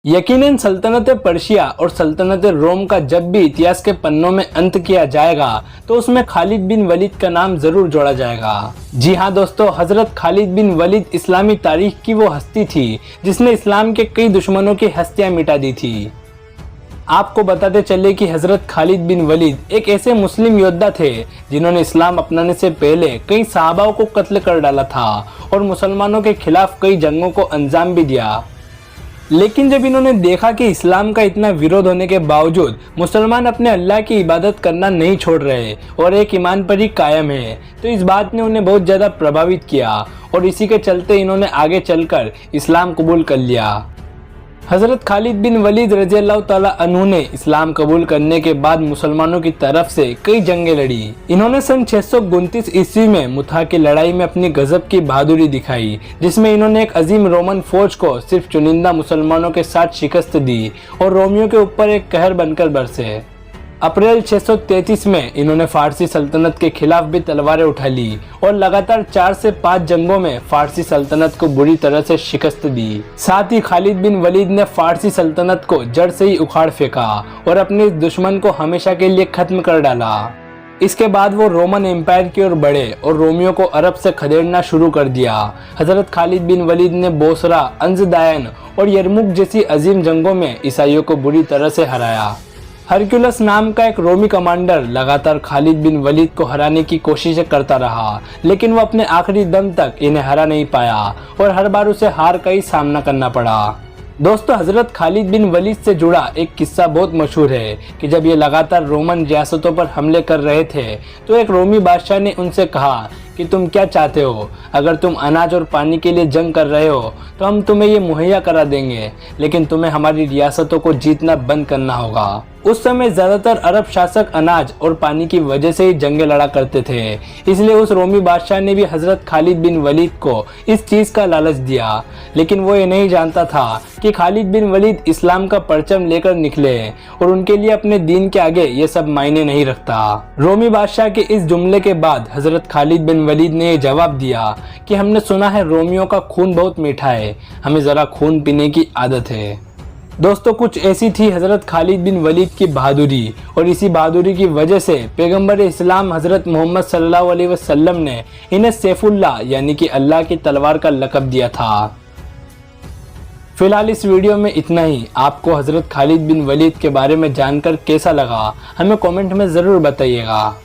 यकीनन सल्तनत पर्शिया और सल्तनत रोम का जब भी इतिहास के पन्नों में अंत किया जाएगा तो उसमें खालिद बिन वलीद का नाम जरूर जोड़ा जाएगा। जी हाँ दोस्तों, हजरत खालिद बिन वलीद इस्लामी तारीख की वो हस्ती थी जिसने इस्लाम के कई दुश्मनों की हस्तियां मिटा दी थी। आपको बताते चले कि हजरत खालिद बिन वलीद एक ऐसे मुस्लिम योद्धा थे जिन्होंने इस्लाम अपनाने से पहले कई सहाबाओं को कत्ल कर डाला था और मुसलमानों के खिलाफ कई जंगों को अंजाम भी दिया। लेकिन जब इन्होंने देखा कि इस्लाम का इतना विरोध होने के बावजूद मुसलमान अपने अल्लाह की इबादत करना नहीं छोड़ रहे और एक ईमान पर ही कायम है, तो इस बात ने उन्हें बहुत ज़्यादा प्रभावित किया और इसी के चलते इन्होंने आगे चलकर इस्लाम कबूल कर लिया। हज़रत खालिद बिन वलीद रज़ी अल्लाह ताला अन्हु ने इस्लाम कबूल करने के बाद मुसलमानों की तरफ से कई जंगें लड़ी। इन्होंने सन 629 ईस्वी में मुथा की लड़ाई में अपनी गजब की बहादुरी दिखाई, जिसमें इन्होंने एक अजीम रोमन फौज को सिर्फ चुनिंदा मुसलमानों के साथ शिकस्त दी और रोमियों के ऊपर एक कहर बनकर बरसे। अप्रैल 633 में इन्होंने फारसी सल्तनत के खिलाफ भी तलवारें उठा ली और लगातार 4 से 5 जंगों में फारसी सल्तनत को बुरी तरह से शिकस्त दी। साथ ही खालिद बिन वलीद ने फारसी सल्तनत को जड़ से ही उखाड़ फेंका और अपने दुश्मन को हमेशा के लिए खत्म कर डाला। इसके बाद वो रोमन एम्पायर की ओर बढ़े और रोमियों को अरब से खदेड़ना शुरू कर दिया। हजरत खालिद बिन वलीद ने बोसरा, अंजदायन और यरमुक जैसी अजीम जंगों में ईसाइयों को बुरी तरह से हराया। हरक्युलस नाम का एक रोमी कमांडर लगातार खालिद बिन वलीद को हराने की कोशिशें करता रहा, लेकिन वो अपने आखिरी दम तक इन्हें हरा नहीं पाया और हर बार उसे हार का ही सामना करना पड़ा। दोस्तों, हजरत खालिद बिन वलीद से जुड़ा एक किस्सा बहुत मशहूर है कि जब ये लगातार रोमन रियासतों पर हमले कर रहे थे तो एक रोमी बादशाह ने उनसे कहा कि तुम क्या चाहते हो, अगर तुम अनाज और पानी के लिए जंग कर रहे हो तो हम तुम्हें ये मुहैया करा देंगे, लेकिन तुम्हें हमारी रियासतों को जीतना बंद करना होगा। उस समय ज्यादातर अरब शासक अनाज और पानी की वजह से ही जंगें लड़ा करते थे, इसलिए उस रोमी बादशाह ने भी हजरत खालिद बिन वलीद को इस चीज का लालच दिया। लेकिन वो ये नहीं जानता था कि खालिद बिन वलीद इस्लाम का परचम लेकर निकले और उनके लिए अपने दीन के आगे ये सब मायने नहीं रखता। रोमी बादशाह के इस जुमले के बाद हजरत खालिद बिन वलीद ने ये जवाब दिया कि हमने सुना है रोमियों का खून बहुत मीठा है, हमें जरा खून पीने की आदत है। दोस्तों, कुछ ऐसी थी हजरत खालिद बिन वलीद की बहादुरी और इसी बहादुरी की वजह से पैगंबर इस्लाम हजरत मोहम्मद सल्लल्लाहु अलैहि वसल्लम ने इन्हें सैफुल्लाह यानी कि अल्लाह की तलवार का लक़ब दिया था। फिलहाल इस वीडियो में इतना ही। आपको हजरत खालिद बिन वलीद के बारे में जानकर कैसा लगा हमें कमेंट में ज़रूर बताइएगा।